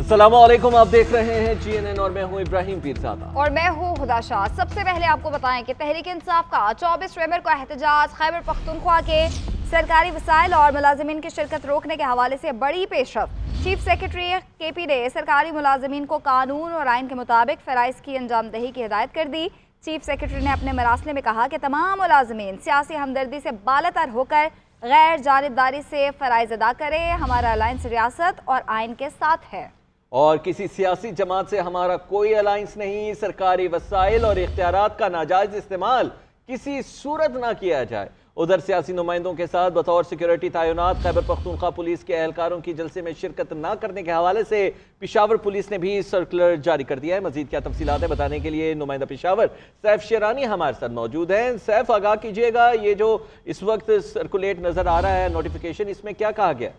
अस्सलामुअलैकुम, आप देख रहे हैं GNN और मैं हूं इब्राहिम पीरजादा और मैं हूं हुदा शाह। सबसे पहले आपको बताएं कि तहरीक इंसाफ का 24 नवंबर को एहतजाज खैबर पख्तूनख्वा के सरकारी वसाइल और मुलाजमीन की शिरकत रोकने के हवाले से बड़ी पेशरफ। चीफ सेक्रेटरी KP ने सरकारी मुलाजमीन को कानून और आइन के मुताबिक फ़राइज़ की अंजामदही की हिदायत कर दी। चीफ सेक्रेटरी ने अपने मरासले में कहा कि तमाम मुलाजमीन सियासी हमदर्दी से बालातर होकर गैर जानिबदारी से फ़राइज़ अदा करें। हमारा अलायंस रियासत और आइन के साथ है और किसी सियासी जमात से हमारा कोई अलायंस नहीं। सरकारी वसाइल और इख्तियारात का नाजायज इस्तेमाल किसी सूरत ना किया जाए। उधर सियासी नुमाइंदों के साथ बतौर सिक्योरिटी तैनात खैबर पख्तूनख्वा पुलिस के एहलकारों की जलसे में शिरकत न करने के हवाले से पेशावर पुलिस ने भी सर्कुलर जारी कर दिया है। मजीद क्या तफसीलात है बताने के लिए नुमाइंदा पेशावर सैफ शेरानी हमारे साथ मौजूद हैं। सैफ, आगाह कीजिएगा, ये जो इस वक्त सर्कुलेट नजर आ रहा है नोटिफिकेशन, इसमें क्या कहा गया?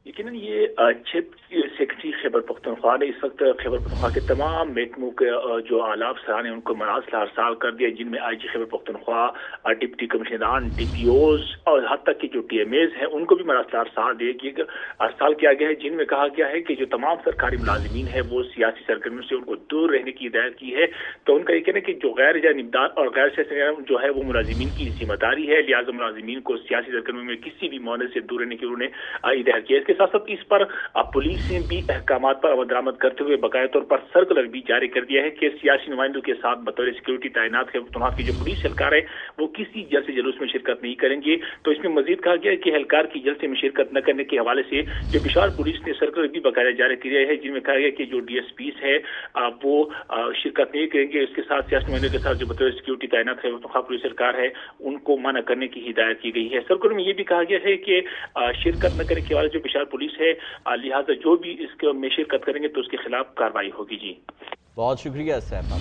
यकीनन ये चीफ सेक्रेटरी खैबर पख्तूनख्वा ने इस वक्त खैबर पख्तूनख्वा के तमाम महकमों के जो आला अफसरान हैं उनको मरासला अरसाल कर दिया, जिनमें IG खैबर पख्तूनख्वा, डिप्टी कमिश्नरान, DPOs और हद तक की जो TMAs हैं उनको भी मरासला अरसाल किया गया है, जिनमें कहा गया है कि जो तमाम सरकारी मुलाजिमीन है वो सियासी सरगर्मियों से उनको दूर रहने की हिदायत की है। तो उनका ये कहना है कि जो गैर जानिबदार और गैर सियासी जो है वो मुलाजिमीन की जिम्मेदारी है, लिहाजा मुलाजिमीन को सियासी सरगर्मियों में किसी भी मौने से दूर रहने की उन्होंने हिदायत की है। इसके साथ साथ इस पर पुलिस ने भी अहकामात पर अमल दरामद करते हुए बकाया तौर पर सर्कुलर भी जारी कर दिया है कि सियासी नुमाइंदों के साथ बतौर सिक्योरिटी तैनात की जो पुलिस एहलकार है वो किसी जलसे जुलूस में शिरकत नहीं करेंगे। तो इसमें मजीद कहा गया है कि एहलकार की जलसे में शिरकत न करने के हवाले से जो पेशावर पुलिस ने सर्कुलर भी बकाया जारी किया है, जिनमें कहा गया कि जो DSPs है वो शिरकत नहीं करेंगे। इसके साथ सियासी नुमाइंदों के साथ जो बतौर सिक्योरिटी तैनात है पुलिस एहलकार है उनको मना करने की हिदायत की गई है। सर्कुलर में ये भी कहा गया है कि शिरकत न करने के हवाले जो पेशावर पुलिस है लिहाजा जो भी इसके में शिरकत करेंगे तो उसके खिलाफ कार्रवाई होगी। जी बहुत शुक्रिया सैफ।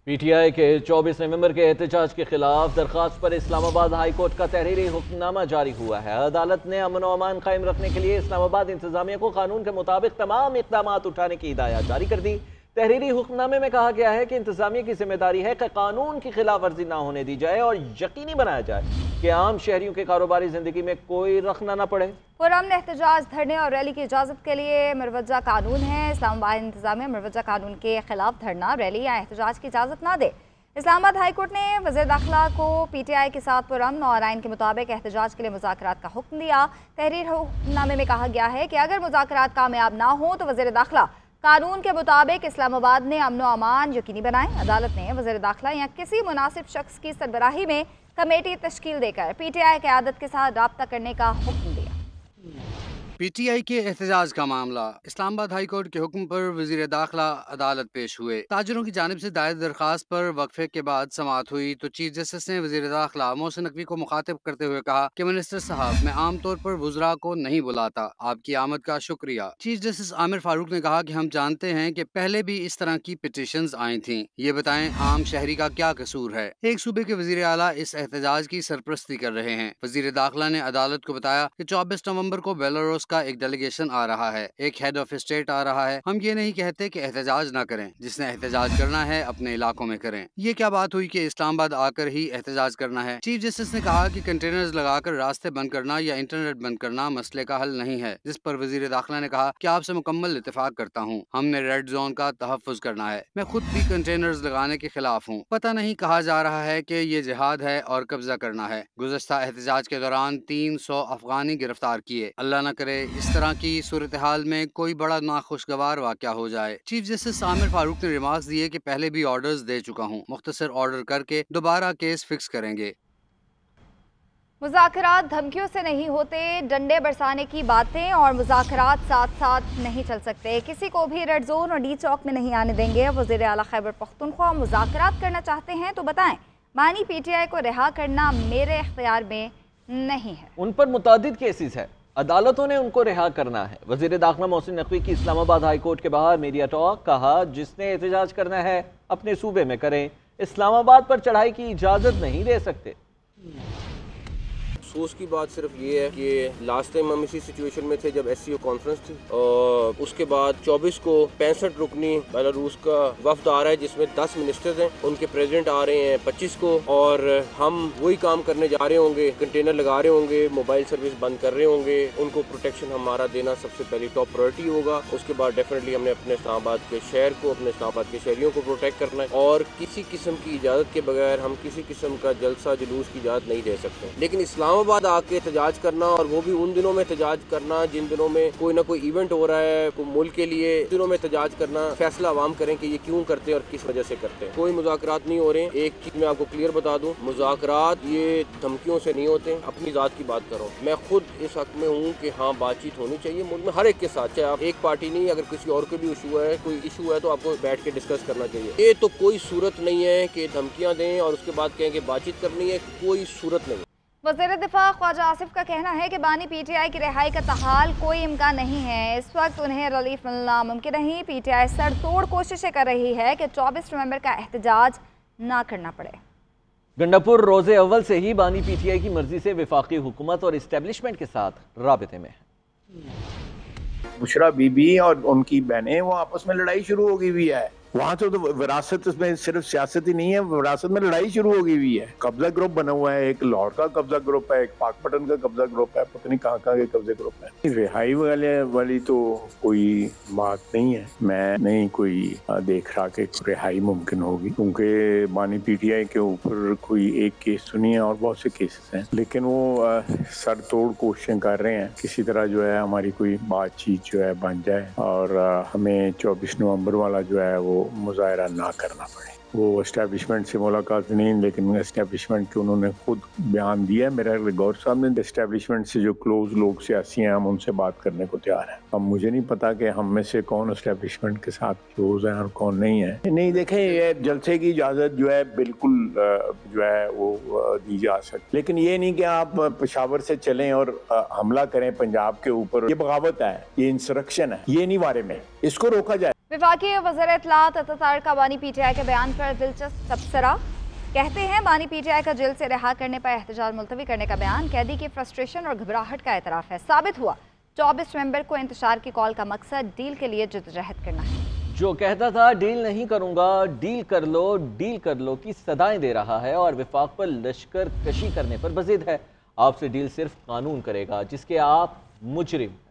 PTI के 24 नवंबर के एहतजाज के खिलाफ दरखास्त पर इस्लामाबाद हाई कोर्ट का तहरीरी हुक्मनामा जारी हुआ है। अदालत ने अमन व अमान कायम रखने के लिए इस्लामाबाद इंतजामिया को कानून के मुताबिक तमाम इक़दाम उठाने की हिदायत जारी कर दी। तहरीरी हुक्मनामे में कहा गया है कि इंतजामिया की जिम्मेदारी है कि कानून की खिलाफ वर्जी ना होने दी जाए और यकीनी बनाया जाए कि आम शहरियों के कारोबारी जिंदगी में कोई रखना ना पड़े। पुरअमन एहतजाज, धरने और रैली की इजाज़त के लिए मुरवजा कानून है। इस्लामाबाद इंतजामिया मुरवजा कानून के खिलाफ धरना, रैली या एहतजाज की इजाज़त ना दे। इस्लामाबाद हाई कोर्ट ने वज़ीर दाखिला को PTI के साथ पुरअमन और आइन के मुताबिक एहतजाज के लिए मुज़ाकरात का हुक्म दिया। तहरीर हुक्मनामे में कहा गया है कि अगर मुज़ाकरात कामयाब ना हो तो वज़ीर दाखिला कानून के मुताबिक इस्लामाबाद में अमन व अमान यकीनी बनाएं। अदालत ने वज़ीर दाखिला या किसी मुनासिब शख्स की सरबराही में कमेटी तश्कील देकर PTI क़यादत के साथ रब्ता करने का हुक्म दिया। PTI के एहतजाज का मामला। इस्लामाबाद हाई कोर्ट के हुक्म पर वज़ीर दाखिला अदालत पेश हुए। ताजरों की जानिब से दायर दरखास्त पर वक्फे के बाद समाअत हुई तो चीफ जस्टिस ने वज़ीर दाखिला मोहसिन नकवी को मुखातिब करते हुए कहा कि मिनिस्टर साहब, मैं आम तौर पर वुज़रा को नहीं बुलाता, आपकी आमद का शुक्रिया। चीफ जस्टिस आमिर फारूक ने कहा कि हम जानते हैं कि पहले भी इस तरह की पिटीशंस आई थी, ये बताएं आम शहरी का क्या कसूर है। एक सूबे के वज़ीर आला इस एहतजाज की सरपरस्ती कर रहे हैं। वज़ीर दाखिला ने अदालत को बताया कि 24 नवंबर को बेलारूस का एक डेलीगेशन आ रहा है, एक हेड ऑफ स्टेट आ रहा है। हम ये नहीं कहते कि एहतजाज ना करें, जिसने एहतजाज करना है अपने इलाकों में करें। ये क्या बात हुई कि इस्लामाबाद आकर ही एहतजाज करना है। चीफ जस्टिस ने कहा कि कंटेनर्स लगाकर रास्ते बंद करना या इंटरनेट बंद करना मसले का हल नहीं है, जिस पर वज़ीर दाखिला ने कहा कि आपसे मुकम्मल इत्तेफाक करता हूँ, हमने रेड जोन का तहफ़्फ़ुज़ करना है। मैं खुद भी कंटेनर्स लगाने के खिलाफ हूँ। पता नहीं कहा जा रहा है कि ये जिहाद है और कब्जा करना है। गुज़श्ता एहतजाज के दौरान 300 अफगानी गिरफ्तार किए। अल्लाह न करे इस तरह की सूरत हाल में कोई बड़ा नाखुशगवार वाक़या हो जाए। चीफ जस्टिस आमिर फारूक ने रिमार्क्स दिए कि पहले भी ऑर्डर्स दे चुका हूँ, मुख्तसर ऑर्डर करके दोबारा केस फिक्स करेंगे। मुज़ाकरात धमकियों से नहीं होते, डंडे बरसाने की बातें और मुज़ाकरात साथ साथ नहीं चल सकते। किसी को भी रेड जोन और डी चौक में नहीं आने देंगे। वज़ीर आला खैबर पख्तूनख्वा मुज़ाकरात करना चाहते हैं तो बताएं, मानी PTI को रिहा करना मेरे इख्तियार में नहीं है। उन पर मुतादिद केसेस है, अदालतों ने उनको रिहा करना है। वज़ीर दाखिला मोहसिन नकवी की इस्लामाबाद हाई कोर्ट के बाहर मीडिया टॉक, कहा जिसने एहतजाज करना है अपने सूबे में करें, इस्लामाबाद पर चढ़ाई की इजाज़त नहीं दे सकते। अफसोस की बात सिर्फ ये है कि लास्ट टाइम हम इसी सिचुएशन में थे जब SCO कॉन्फ्रेंस थी, और उसके बाद 24 को 65 रुकनी बेलारूस का वफ्द आ रहा है जिसमें 10 मिनिस्टर्स हैं, उनके प्रेसिडेंट आ रहे हैं 25 को, और हम वही काम करने जा रहे होंगे, कंटेनर लगा रहे होंगे, मोबाइल सर्विस बंद कर रहे होंगे, उनको प्रोटेक्शन हमारा देना सबसे पहली टॉप प्रायोरिटी होगा। उसके बाद डेफिनेटली हमने अपने इस्लामाबाद के शहर को, अपने इस्लामाबाद के शहरियों को प्रोटेक्ट करना है, और किसी किस्म की इजाज़त के बगैर हम किसी किस्म का जलसा जुलूस की इजाज़त नहीं दे सकते। लेकिन इस्लामाबाद आके एहतजाज करना, और वो भी उन दिनों में एहतजाज करना जिन दिनों में कोई ना कोई इवेंट हो रहा है कोई मुल्क के लिए, दिनों में एहतजाज करना, फैसला आवाम करें कि ये क्यों करते हैं और किस वजह से करते हैं। कोई मुज़ाकरात नहीं हो रहे हैं। एक चीज़ मैं आपको क्लियर बता दूं, मुज़ाकरात ये धमकियों से नहीं होते। अपनी ज़ात की बात करो, मैं खुद इस हक में हूँ कि हाँ बातचीत होनी चाहिए मुल्क में हर एक के साथ, चाहे आप एक पार्टी नहीं, अगर किसी और को भी इशू है, कोई इशू है तो आपको बैठ के डिस्कस करना चाहिए। ये तो कोई सूरत नहीं है कि धमकियाँ दें और उसके बाद कहें कि बातचीत करनी है, कोई सूरत नहीं। वज़ीर दिफा ख्वाजा आसिफ का कहना है कि बानी PTI की रिहाई का ताहाल कोई इम्कान नहीं है। इस वक्त उन्हें रिलीफ मिलना मुमकिन नहीं। PTI सरतोड़ कोशिशें कर रही है कि 24 नवंबर का एहतजाज ना करना पड़े। गंडापुर रोजे अव्वल से ही बानी PTI की मर्जी से वफाकी हुकूमत और इस्टेब्लिशमेंट के साथ राबिते में है। बुशरा बीबी और उनकी बहनें वो आपस में लड़ाई शुरू हो गई हुई है। वहाँ तो विरासत में सिर्फ सियासत ही नहीं है, विरासत में लड़ाई शुरू हो गई हुई है। कब्जा ग्रुप बना हुआ है, एक लाहौर का कब्जा ग्रुप है, एक पाकपटन का कब्जा ग्रुप है, पता नहीं कहाँ के कब्जे ग्रुप है। रिहाई वाली तो कोई बात नहीं है। मैं नहीं कोई देख रहा कि रिहाई मुमकिन होगी, क्योंकि बानी PTI के ऊपर कोई एक केस तो नहीं है और बहुत से केसेस हैं, लेकिन वो सर तोड़ कोशिशें कर रहे हैं किसी तरह जो है हमारी कोई बातचीत जो है बन जाए और हमें 24 नवंबर वाला जो है वो मुजाहरा ना करना पड़े। वो एस्टैब्लिशमेंट से मुलाकात नहीं, लेकिन एस्टैब्लिशमेंट के उन्होंने खुद बयान दिया है। मेरा गौर साहब ने एस्टैब्लिशमेंट से जो क्लोज लोग सियासी हैं हम उनसे बात करने को तैयार हैं। अब मुझे नहीं पता कि हम में से कौन एस्टैब्लिशमेंट के साथ क्लोज है और कौन नहीं है। नहीं देखें, ये जलसे की इजाज़त जो है बिल्कुल जो है वो दी जा सकती, लेकिन ये नहीं कि आप पेशावर से चलें और हमला करें पंजाब के ऊपर। ये बगावत है, ये इंसरक्शन है, ये नहीं बारे में, इसको रोका जाए। वफाकी वज़ीर इत्तलात अतातार का बानी PTI के बयान पर दिलचस्प तबसरा। कहते हैं बानी PTI का जेल से रिहा करने पर एहतजाज मुलतवी करने का बयान कैदी की फ्रस्ट्रेशन और घबराहट का एतराफ़ है। साबित हुआ 24 नवंबर को इंतशार की कॉल का मकसद डील के लिए जद्दोजहद करना है। जो कहता था डील नहीं करूंगा, डील कर लो की सदाएं दे रहा है और विफाक पर लश्कर कशी करने पर बज़िद है। आपसे डील सिर्फ कानून करेगा जिसके आप मुजरिम हैं।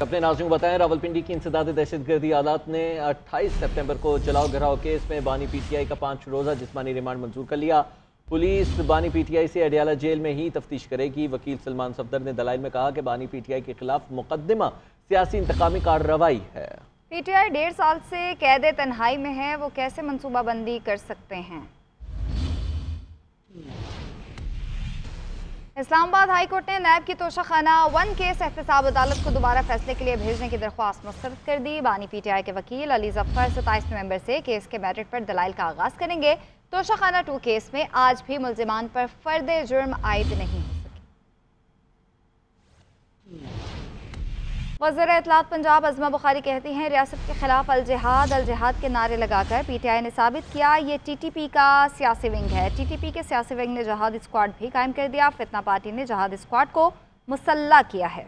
अपने नाज़रीन को बताएं, रावलपिंडी की इंसदाद दहशतगर्दी आदात ने 28 सितंबर को जलाओ घराव केस में बानी PTI का 5 रोज़ा जिस्मानी रिमांड मंजूर कर लिया। पुलिस बानी PTI से अडियाला जेल में ही तफ्तीश करेगी। वकील सलमान सफदर ने दलाइल में कहा कि बानी PTI के खिलाफ मुकदमा सियासी इंतकामी कार्रवाई है। PTI 1.5 साल से कैद तन्हाई में है, वो कैसे मनसूबाबंदी कर सकते हैं। इस्लामाबाद हाई कोर्ट ने नैब की तोशाखाना 1 केस एहतसाब अदालत को दोबारा फैसले के लिए भेजने की दरख्वास्त मुस्तरद कर दी। बानी PTI के वकील अली जफ़र 27 नवंबर से केस के मेरिट पर दलाइल का आगाज़ करेंगे। तोशाखाना 2 केस में आज भी मुल्ज़िमान पर फ़र्द जुर्म आयद नहीं हो सकी। वज़ीर इत्तलात पंजाब अज़मा बुखारी कहती हैं रियासत के खिलाफ अल जिहाद के नारे लगाकर PTI ने साबित किया ये TTP का सियासी विंग है। TTP के सियासी विंग ने जहाद स्क्वाड भी कायम कर दिया। फितना पार्टी ने जहाद स्क्वाड को मुसल्ला किया है।